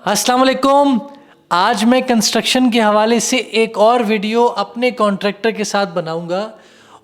अस्सलाम वालेकुम। आज मैं कंस्ट्रक्शन के हवाले से एक और वीडियो अपने कॉन्ट्रैक्टर के साथ बनाऊंगा।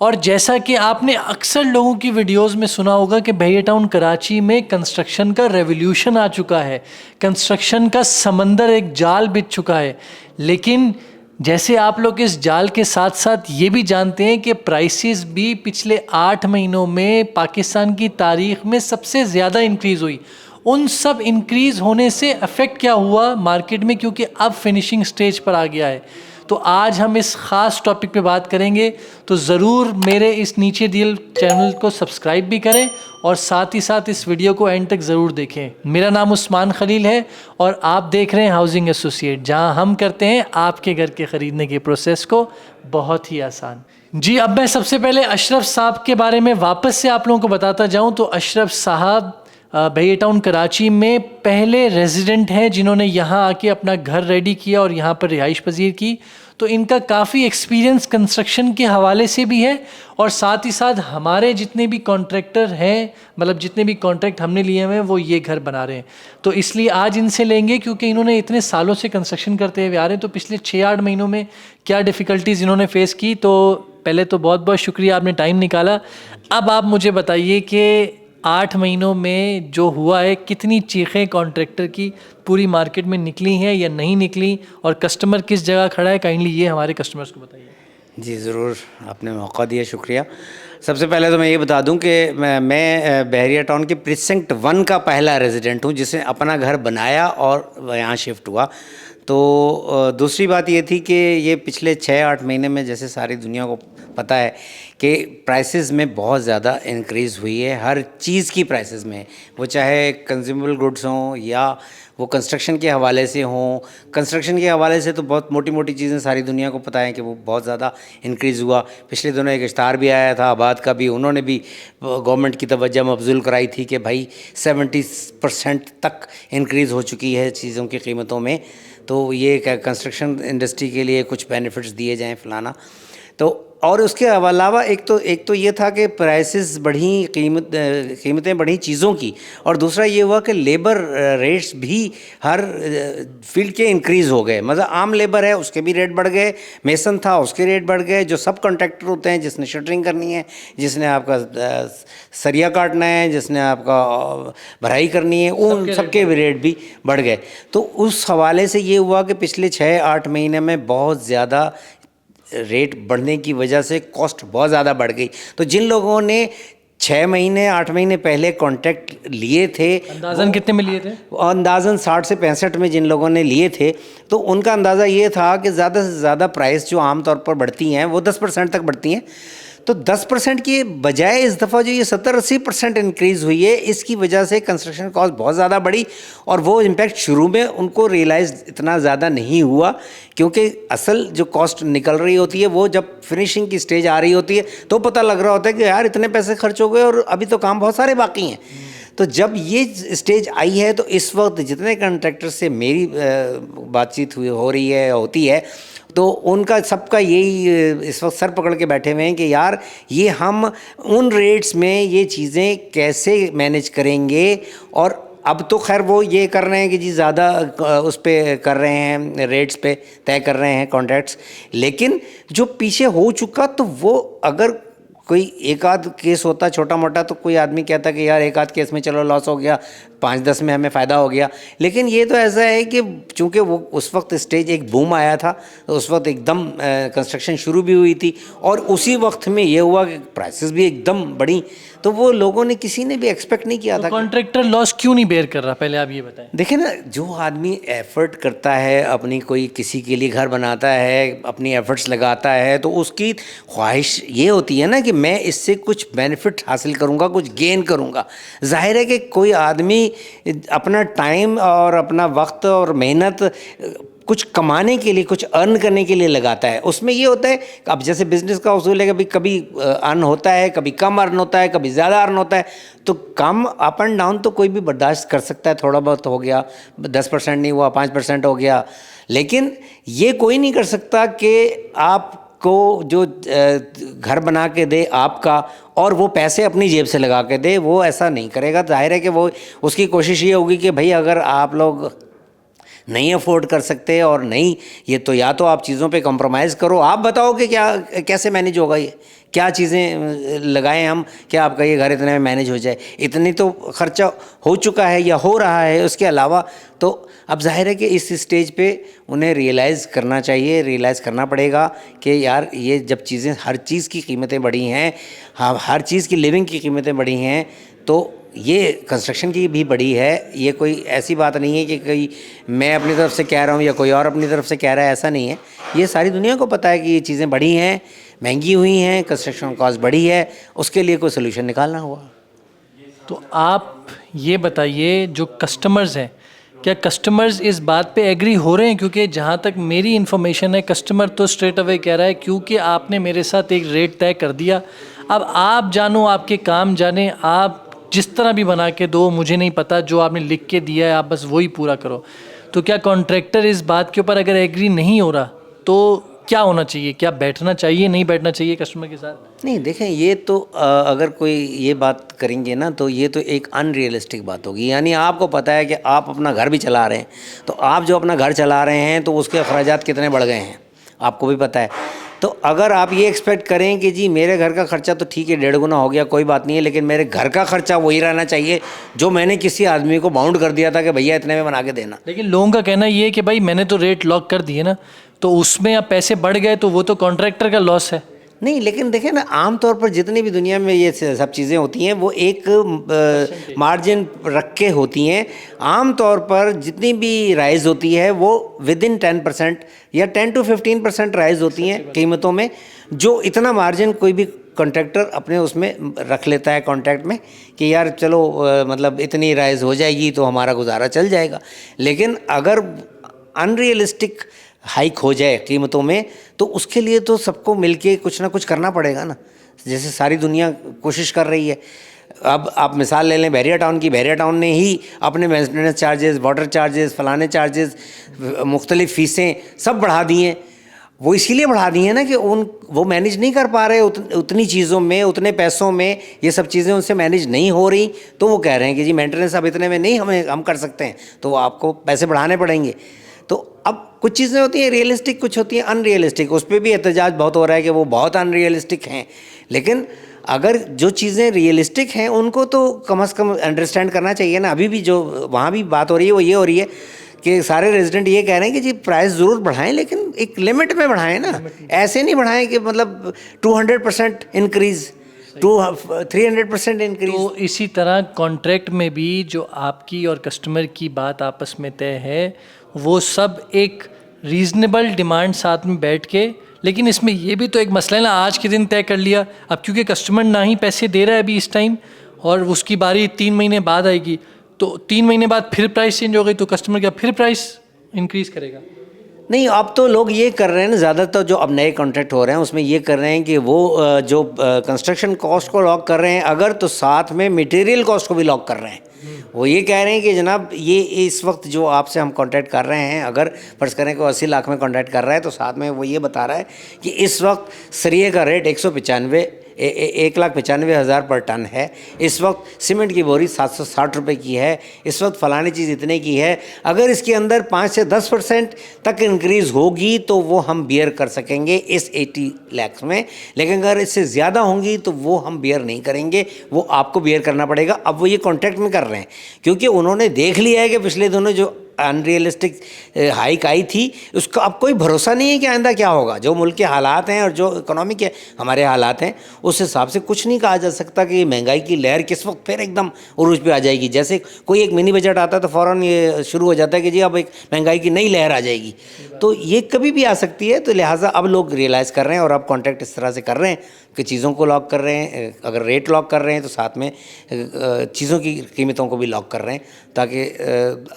और जैसा कि आपने अक्सर लोगों की वीडियोस में सुना होगा कि भैया टाउन कराची में कंस्ट्रक्शन का रेवोल्यूशन आ चुका है, कंस्ट्रक्शन का समंदर एक जाल बिछ चुका है। लेकिन जैसे आप लोग इस जाल के साथ साथ ये भी जानते हैं कि प्राइसेस भी पिछले 8 महीनों में पाकिस्तान की तारीख में सबसे ज़्यादा इंक्रीज़ हुई। उन सब इंक्रीज़ होने से अफेक्ट क्या हुआ मार्केट में, क्योंकि अब फिनिशिंग स्टेज पर आ गया है। तो आज हम इस ख़ास टॉपिक पे बात करेंगे। तो ज़रूर मेरे इस नीचे दिए चैनल को सब्सक्राइब भी करें और साथ ही साथ इस वीडियो को एंड तक ज़रूर देखें। मेरा नाम उस्मान खलील है और आप देख रहे हैं हाउसिंग एसोसिएट, जहां हम करते हैं आपके घर के ख़रीदने के प्रोसेस को बहुत ही आसान। जी, अब मैं सबसे पहले अशरफ साहब के बारे में वापस से आप लोगों को बताता जाऊँ तो अशरफ साहब भैया टाउन कराची में पहले रेजिडेंट हैं जिन्होंने यहाँ आके अपना घर रेडी किया और यहाँ पर रिहाइश पजीर की। तो इनका काफ़ी एक्सपीरियंस कंस्ट्रक्शन के हवाले से भी है और साथ ही साथ हमारे जितने भी कॉन्ट्रैक्टर हैं, मतलब जितने भी कॉन्ट्रैक्ट हमने लिए हुए हैं वो ये घर बना रहे हैं। तो इसलिए आज इनसे लेंगे क्योंकि इन्होंने इतने सालों से कंस्ट्रक्शन करते हुए आ रहे हैं। तो पिछले 6-8 महीनों में क्या डिफ़िकल्टीज़ इन्होंने फ़ेस की। तो पहले तो बहुत बहुत शुक्रिया, आपने टाइम निकाला। अब आप मुझे बताइए कि 8 महीनों में जो हुआ है, कितनी चीखें कॉन्ट्रैक्टर की पूरी मार्केट में निकली हैं या नहीं निकली, और कस्टमर किस जगह खड़ा है, काइंडली ये हमारे कस्टमर्स को बताइए। जी ज़रूर, आपने मौका दिया, शुक्रिया। सबसे पहले तो मैं ये बता दूं कि मैं बहरिया टाउन के प्रीसिंक्ट 1 का पहला रेजिडेंट हूं जिसने अपना घर बनाया और यहाँ शिफ्ट हुआ। तो दूसरी बात ये थी कि ये पिछले 6-8 महीने में, जैसे सारी दुनिया को पता है कि प्राइसेस में बहुत ज़्यादा इंक्रीज़ हुई है, हर चीज़ की प्राइसेस में, वो चाहे कंज्यूमेबल गुड्स हों या वो कंस्ट्रक्शन के हवाले से हों। कंस्ट्रक्शन के हवाले से तो बहुत मोटी मोटी चीज़ें सारी दुनिया को पता है कि वो बहुत ज़्यादा इंक्रीज़ हुआ। पिछले दिनों एक इश्तार भी आया था आबाद का भी, उन्होंने भी गवर्नमेंट की तवज्जो मबज़ूल कराई थी कि भाई 70% तक इंक्रीज़ हो चुकी है चीज़ों की कीमतों में। तो ये कंस्ट्रक्शन इंडस्ट्री के लिए कुछ बेनिफिट्स दिए जाएँ फलाना। तो और उसके अलावा एक तो ये था कि प्राइसेस बढ़ी, कीमतें बढ़ी चीज़ों की, और दूसरा ये हुआ कि लेबर रेट्स भी हर फील्ड के इंक्रीज़ हो गए। मतलब आम लेबर है उसके भी रेट बढ़ गए, मेसन था उसके रेट बढ़ गए, जो सब कॉन्ट्रैक्टर होते हैं, जिसने शटरिंग करनी है, जिसने आपका सरिया काटना है, जिसने आपका भराई करनी है, उन सबके रेट भी बढ़ गए। तो उस हवाले से ये हुआ कि पिछले 6-8 महीने में बहुत ज़्यादा रेट बढ़ने की वजह से कॉस्ट बहुत ज़्यादा बढ़ गई। तो जिन लोगों ने 6 महीने 8 महीने पहले कॉन्ट्रैक्ट लिए थे, अंदाज़न कितने में लिए थे? अंदाज़न 60 से 65 में जिन लोगों ने लिए थे, तो उनका अंदाज़ा ये था कि ज़्यादा से ज़्यादा प्राइस जो आमतौर पर बढ़ती हैं वो 10% तक बढ़ती हैं। तो 10% की बजाय इस दफ़ा जो ये 70-80% इंक्रीज़ हुई है, इसकी वजह से कंस्ट्रक्शन कॉस्ट बहुत ज़्यादा बढ़ी। और वो इम्पैक्ट शुरू में उनको रियलाइज़ इतना ज़्यादा नहीं हुआ, क्योंकि असल जो कॉस्ट निकल रही होती है वो जब फिनिशिंग की स्टेज आ रही होती है तो पता लग रहा होता है कि यार इतने पैसे खर्च हो गए और अभी तो काम बहुत सारे बाकी हैं। तो जब ये स्टेज आई है तो इस वक्त जितने कॉन्ट्रैक्टर से मेरी बातचीत हो रही है, होती है, तो उनका सबका यही इस वक्त सर पकड़ के बैठे हुए हैं कि यार ये हम उन रेट्स में ये चीज़ें कैसे मैनेज करेंगे। और अब तो खैर वो ये कर रहे हैं कि जी ज़्यादा उस पे कर रहे हैं, रेट्स पे तय कर रहे हैं कॉन्ट्रैक्ट्स, लेकिन जो पीछे हो चुका, तो वो अगर कोई एक आध केस होता छोटा मोटा तो कोई आदमी कहता कि यार एक आध केस में चलो लॉस हो गया, 5-10 में हमें फ़ायदा हो गया। लेकिन ये तो ऐसा है कि चूँकि वो उस वक्त स्टेज एक बूम आया था, तो उस वक्त एकदम कंस्ट्रक्शन शुरू भी हुई थी और उसी वक्त में ये हुआ कि प्राइसेस भी एकदम बढ़ी। तो वो लोगों ने, किसी ने भी एक्सपेक्ट नहीं किया था। कॉन्ट्रैक्टर लॉस क्यों नहीं बेयर कर रहा, पहले आप ये बताएं। देखिए ना, जो आदमी एफर्ट करता है, अपनी कोई किसी के लिए घर बनाता है, अपनी एफर्ट्स लगाता है, तो उसकी ख्वाहिश ये होती है ना कि मैं इससे कुछ बेनिफिट हासिल करूँगा, कुछ गेन करूँगा। जाहिर है कि कोई आदमी अपना टाइम और अपना वक्त और मेहनत कुछ कमाने के लिए, कुछ अर्न करने के लिए लगाता है। उसमें ये होता है, अब जैसे बिज़नेस का उसूल है कि कभी अर्न होता है, कभी कम अर्न होता है, कभी ज़्यादा अर्न होता है। तो कम अप एंड डाउन तो कोई भी बर्दाश्त कर सकता है, थोड़ा बहुत हो गया, 10% नहीं हुआ, 5% हो गया। लेकिन ये कोई नहीं कर सकता कि आपको जो घर बना के दे आपका और वो पैसे अपनी जेब से लगा के दे, वो ऐसा नहीं करेगा। जाहिर है कि वो उसकी कोशिश ये होगी कि भाई अगर आप लोग नहीं अफोर्ड कर सकते और नहीं, ये तो या तो आप चीज़ों पे कॉम्प्रोमाइज़ करो। आप बताओ कि क्या कैसे मैनेज होगा, ये क्या चीज़ें लगाएं हम, क्या आपका ये घर इतने में मैनेज हो जाए। इतनी तो खर्चा हो चुका है या हो रहा है, उसके अलावा तो अब जाहिर है कि इस स्टेज पे उन्हें रियलाइज़ करना चाहिए, रियलाइज़ करना पड़ेगा कि यार ये जब चीज़ें, हर चीज़ की कीमतें बढ़ी हैं, हाँ हर चीज़ की लिविंग की कीमतें बढ़ी हैं, तो ये कंस्ट्रक्शन की भी बड़ी है। ये कोई ऐसी बात नहीं है कि कोई मैं अपनी तरफ से कह रहा हूँ या कोई और अपनी तरफ से कह रहा है, ऐसा नहीं है। ये सारी दुनिया को पता है कि ये चीज़ें बढ़ी हैं, महंगी हुई हैं, कंस्ट्रक्शन कॉस्ट बढ़ी है, उसके लिए कोई सोल्यूशन निकालना हुआ। तो आप ये बताइए, जो कस्टमर्स हैं, क्या कस्टमर्स इस बात पे एग्री हो रहे हैं? क्योंकि जहाँ तक मेरी इन्फॉर्मेशन है, कस्टमर तो स्ट्रेट अवे कह रहा है क्योंकि आपने मेरे साथ एक रेट तय कर दिया, अब आप जानो, आपके काम जाने, आप जिस तरह भी बना के दो, मुझे नहीं पता, जो आपने लिख के दिया है आप बस वही पूरा करो। तो क्या कॉन्ट्रैक्टर इस बात के ऊपर अगर एग्री नहीं हो रहा तो क्या होना चाहिए? क्या बैठना चाहिए, नहीं बैठना चाहिए कस्टमर के साथ? नहीं देखें, ये तो अगर कोई ये बात करेंगे ना तो ये तो एक अनरियलिस्टिक बात होगी। यानी आपको पता है कि आप अपना घर भी चला रहे हैं, तो आप जो अपना घर चला रहे हैं तो उसके अखराजात कितने बढ़ गए हैं आपको भी पता है। तो अगर आप ये एक्सपेक्ट करें कि जी मेरे घर का खर्चा तो ठीक है 1.5 गुना हो गया, कोई बात नहीं है, लेकिन मेरे घर का खर्चा वही रहना चाहिए जो मैंने किसी आदमी को बाउंड कर दिया था कि भैया इतने में बना के देना। लेकिन लोगों का कहना ये है कि भाई मैंने तो रेट लॉक कर दिए ना, तो उसमें अब पैसे बढ़ गए तो वो तो कॉन्ट्रैक्टर का लॉस है। नहीं, लेकिन देखें ना, आमतौर पर जितनी भी दुनिया में ये सब चीज़ें होती हैं वो एक मार्जिन रख के होती हैं। आमतौर पर जितनी भी राइज़ होती है वो विद इन 10% या 10 to 15% राइज़ होती हैं कीमतों में, जो इतना मार्जिन कोई भी कॉन्ट्रैक्टर अपने उसमें रख लेता है कॉन्ट्रैक्ट में कि यार चलो मतलब इतनी राइज़ हो जाएगी तो हमारा गुजारा चल जाएगा। लेकिन अगर अनरियलिस्टिक हाइक हो जाए कीमतों में तो उसके लिए तो सबको मिलके कुछ ना कुछ करना पड़ेगा ना, जैसे सारी दुनिया कोशिश कर रही है। अब आप मिसाल ले लें बहरिया टाउन की, बहरिया टाउन ने ही अपने मेंटेनेंस चार्जेस, वाटर चार्जेस, फलाने चार्जेस, मुख्तलिफ फ़ीसें सब बढ़ा दी हैं। वो इसीलिए बढ़ा दी हैं ना कि वो मैनेज नहीं कर पा रहे उतनी चीज़ों में, उतने पैसों में, ये सब चीज़ें उनसे मैनेज नहीं हो रही, तो वो कह रहे हैं कि जी मेंटेनेंस अब इतने में नहीं हम कर सकते हैं, तो आपको पैसे बढ़ाने पड़ेंगे। तो अब कुछ चीज़ें होती हैं रियलिस्टिक, कुछ होती हैं अनरियलिस्टिक, उस पर भी एहतजाज बहुत हो रहा है कि वो बहुत अनरियलिस्टिक हैं। लेकिन अगर जो चीज़ें रियलिस्टिक हैं उनको तो कम से कम अंडरस्टैंड करना चाहिए ना। अभी भी जो वहाँ भी बात हो रही है वो ये हो रही है कि सारे रेजिडेंट ये कह रहे हैं कि जी प्राइस ज़रूर बढ़ाएं लेकिन एक लिमिट में बढ़ाएं ना, ऐसे नहीं बढ़ाएं कि मतलब 200% इंक्रीज़, 300% इंक्रीज। तो इसी तरह कॉन्ट्रैक्ट में भी जो आपकी और कस्टमर की बात आपस में तय है वो सब एक रीज़नेबल डिमांड साथ में बैठ के, लेकिन इसमें ये भी तो एक मसला है ना, आज के दिन तय कर लिया, अब क्योंकि कस्टमर ना ही पैसे दे रहा है अभी इस टाइम और उसकी बारी 3 महीने बाद आएगी, तो 3 महीने बाद फिर प्राइस चेंज हो गई तो कस्टमर क्या फिर प्राइस इंक्रीज़ करेगा? नहीं, अब तो लोग ये कर रहे हैं ना, ज़्यादातर जो अब नए कॉन्ट्रैक्ट हो रहे हैं उसमें ये कर रहे हैं कि वो जो कंस्ट्रक्शन कॉस्ट को लॉक कर रहे हैं अगर, तो साथ में मटेरियल कॉस्ट को भी लॉक कर रहे हैं। वो ये कह रहे हैं कि जनाब ये इस वक्त जो आपसे हम कॉन्ट्रैक्ट कर रहे हैं, अगर फ़र्ज़ करें कि 80 लाख में कॉन्ट्रैक्ट कर रहा है तो साथ में वो ये बता रहा है कि इस वक्त सरिये का रेट 1,95,000 पर टन है, इस वक्त सीमेंट की बोरी 760 रुपये की है, इस वक्त फ़लानी चीज़ इतने की है, अगर इसके अंदर 5 से 10% तक इंक्रीज़ होगी तो वो हम बियर कर सकेंगे इस 80 लाख में, लेकिन अगर इससे ज़्यादा होंगी तो वो हम बियर नहीं करेंगे, वो आपको बियर करना पड़ेगा। अब वो ये कॉन्ट्रैक्ट में कर रहे हैं क्योंकि उन्होंने देख लिया है कि पिछले दिनों जो अनरियलिस्टिक हाइक आई थी उसका अब कोई भरोसा नहीं है कि आइंदा क्या होगा। जो मुल्क के हालात हैं और जो इकोनॉमी के हमारे हालात हैं उस हिसाब से कुछ नहीं कहा जा सकता कि महंगाई की लहर किस वक्त फिर एकदम उरूज पे आ जाएगी। जैसे कोई एक मिनी बजट आता है तो फ़ौरन ये शुरू हो जाता है कि जी अब एक महंगाई की नई लहर आ जाएगी, तो ये कभी भी आ सकती है। तो लिहाजा अब लोग रियलाइज़ कर रहे हैं और अब कॉन्ट्रैक्ट इस तरह से कर रहे हैं कि चीज़ों को लॉक कर रहे हैं, अगर रेट लॉक कर रहे हैं तो साथ में चीज़ों की कीमतों को भी लॉक कर रहे हैं ताकि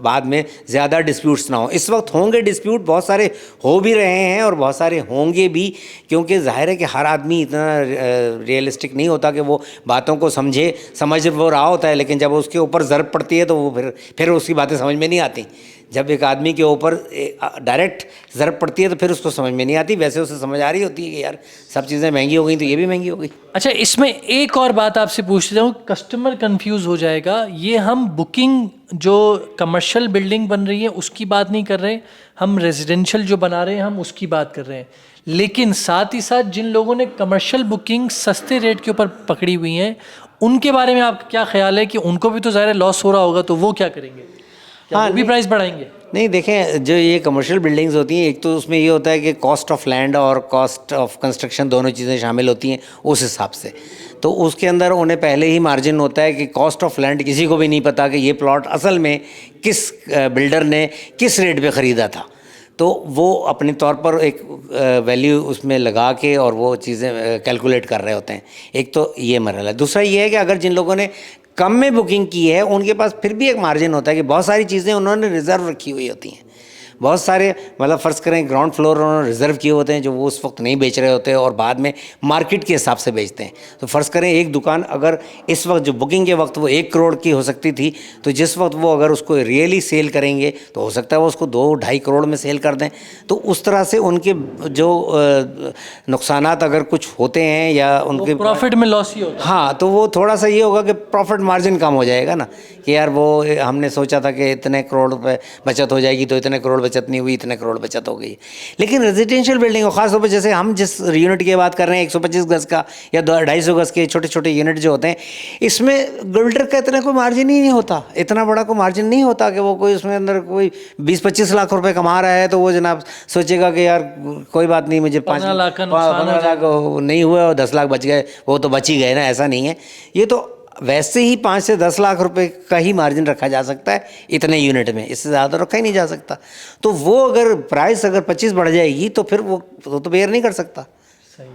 बाद में ज़्यादा डिस्प्यूट्स ना हो। इस वक्त होंगे डिस्प्यूट, बहुत सारे हो भी रहे हैं और बहुत सारे होंगे भी, क्योंकि जाहिर है कि हर आदमी इतना रियलिस्टिक नहीं होता कि वो बातों को समझ वो रहा होता है, लेकिन जब उसके ऊपर ज़रूरत पड़ती है तो वो फिर उसकी बातें समझ में नहीं आती। जब एक आदमी के ऊपर डायरेक्ट ज़रूरत पड़ती है तो फिर उसको समझ में नहीं आती, वैसे उसे समझ आ रही होती है कि यार सब चीज़ें महंगी हो गई तो ये भी महंगी हो गई। अच्छा, इसमें एक और बात आपसे पूछते जाऊँ, कस्टमर कंफ्यूज हो जाएगा। ये हम बुकिंग जो कमर्शियल बिल्डिंग बन रही है उसकी बात नहीं कर रहे, हम रेजिडेंशियल जो बना रहे हैं हम उसकी बात कर रहे हैं। लेकिन साथ ही साथ जिन लोगों ने कमर्शियल बुकिंग सस्ते रेट के ऊपर पकड़ी हुई हैं, उनके बारे में आपका क्या ख्याल है कि उनको भी तो ज़ाहिर लॉस हो रहा होगा, तो वो क्या करेंगे? क्या वो भी प्राइस बढ़ाएंगे? नहीं, देखें, जो ये कमर्शियल बिल्डिंग्स होती हैं, एक तो उसमें ये होता है कि कॉस्ट ऑफ लैंड और कॉस्ट ऑफ कंस्ट्रक्शन दोनों चीज़ें शामिल होती हैं उस हिसाब से। तो उसके अंदर उन्हें पहले ही मार्जिन होता है कि कॉस्ट ऑफ लैंड किसी को भी नहीं पता कि ये प्लॉट असल में किस बिल्डर ने किस रेट पे ख़रीदा था। तो वो अपने तौर पर एक वैल्यू उसमें लगा के और वो चीज़ें कैलकुलेट कर रहे होते हैं। एक तो ये मरहला है। दूसरा ये है कि अगर जिन लोगों ने कम में बुकिंग की है उनके पास फिर भी एक मार्जिन होता है कि बहुत सारी चीज़ें उन्होंने रिज़र्व रखी हुई होती हैं। बहुत सारे, मतलब फ़र्ज़ करें ग्राउंड फ्लोर उन्होंने रिज़र्व किए होते हैं जो वो उस वक्त नहीं बेच रहे होते और बाद में मार्केट के हिसाब से बेचते हैं। तो फ़र्ज़ करें एक दुकान अगर इस वक्त जो बुकिंग के वक्त वो 1 करोड़ की हो सकती थी, तो जिस वक्त वो अगर उसको रियली सेल करेंगे तो हो सकता है वो उसको 2-2.5 करोड़ में सेल कर दें। तो उस तरह से उनके जो नुकसानात अगर कुछ होते हैं या उनके प्रॉफिट में लॉस ही होगा। हाँ, तो वो थोड़ा सा ये होगा कि प्रॉफिट मार्जिन कम हो जाएगा ना, कि यार वो हमने सोचा था कि इतने करोड़ रुपए बचत हो जाएगी तो इतने करोड़ बचत नहीं हुई, इतने करोड़ बचत हो गई। लेकिन रेजिडेंशियल बिल्डिंग और ख़ास तौर पर जैसे हम जिस यूनिट की बात कर रहे हैं 125 गज़ का या 250 गज़ के छोटे छोटे यूनिट जो होते हैं, इसमें बिल्डर का इतना कोई मार्जिन ही नहीं होता, इतना बड़ा कोई मार्जिन नहीं होता कि वो कोई उसमें अंदर कोई 20-25 लाख रुपए कमा रहा है तो वो जनाब सोचेगा कि यार कोई बात नहीं, मुझे 15 लाख नहीं हुए और 10 लाख बच गए, वो तो बच ही गए ना। ऐसा नहीं है। ये तो वैसे ही 5 से 10 लाख रुपए का ही मार्जिन रखा जा सकता है इतने यूनिट में, इससे ज़्यादा रखा ही नहीं जा सकता। तो वो अगर प्राइस अगर 25 बढ़ जाएगी तो फिर वो तो बेयर नहीं कर सकता। सही।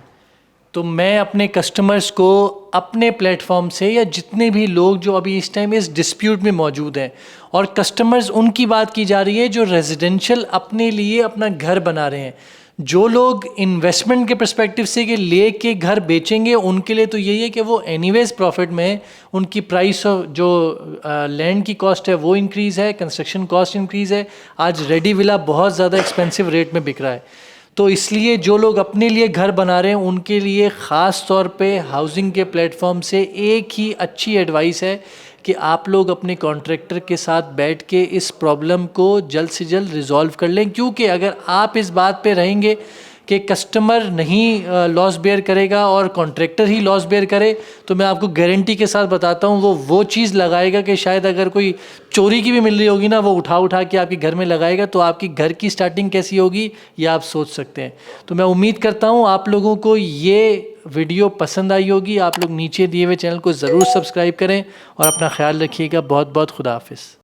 तो मैं अपने कस्टमर्स को अपने प्लेटफॉर्म से, या जितने भी लोग जो अभी इस टाइम इस डिस्प्यूट में मौजूद हैं, और कस्टमर्स उनकी बात की जा रही है जो रेजिडेंशियल अपने लिए अपना घर बना रहे हैं, जो लोग इन्वेस्टमेंट के पर्सपेक्टिव से कि ले के घर बेचेंगे, उनके लिए तो यही है कि वो एनीवेज प्रॉफिट में है। उनकी प्राइस ऑफ जो लैंड की कॉस्ट है वो इंक्रीज़ है, कंस्ट्रक्शन कॉस्ट इंक्रीज़ है। आज रेडी विला बहुत ज़्यादा एक्सपेंसिव रेट में बिक रहा है। तो इसलिए जो लोग अपने लिए घर बना रहे हैं उनके लिए ख़ास तौर पे हाउसिंग के प्लेटफॉर्म से एक ही अच्छी एडवाइस है कि आप लोग अपने कॉन्ट्रैक्टर के साथ बैठ के इस प्रॉब्लम को जल्द से जल्द रिजॉल्व कर लें। क्योंकि अगर आप इस बात पे रहेंगे कि कस्टमर नहीं लॉस बेयर करेगा और कॉन्ट्रैक्टर ही लॉस बेयर करे, तो मैं आपको गारंटी के साथ बताता हूँ वो चीज़ लगाएगा कि शायद अगर कोई चोरी की भी मिल रही होगी ना, वो उठा के आपके घर में लगाएगा, तो आपकी घर की स्टार्टिंग कैसी होगी ये आप सोच सकते हैं। तो मैं उम्मीद करता हूँ आप लोगों को ये वीडियो पसंद आई होगी। आप लोग नीचे दिए हुए चैनल को ज़रूर सब्सक्राइब करें और अपना ख्याल रखिएगा। बहुत बहुत खुदा हाफिज़।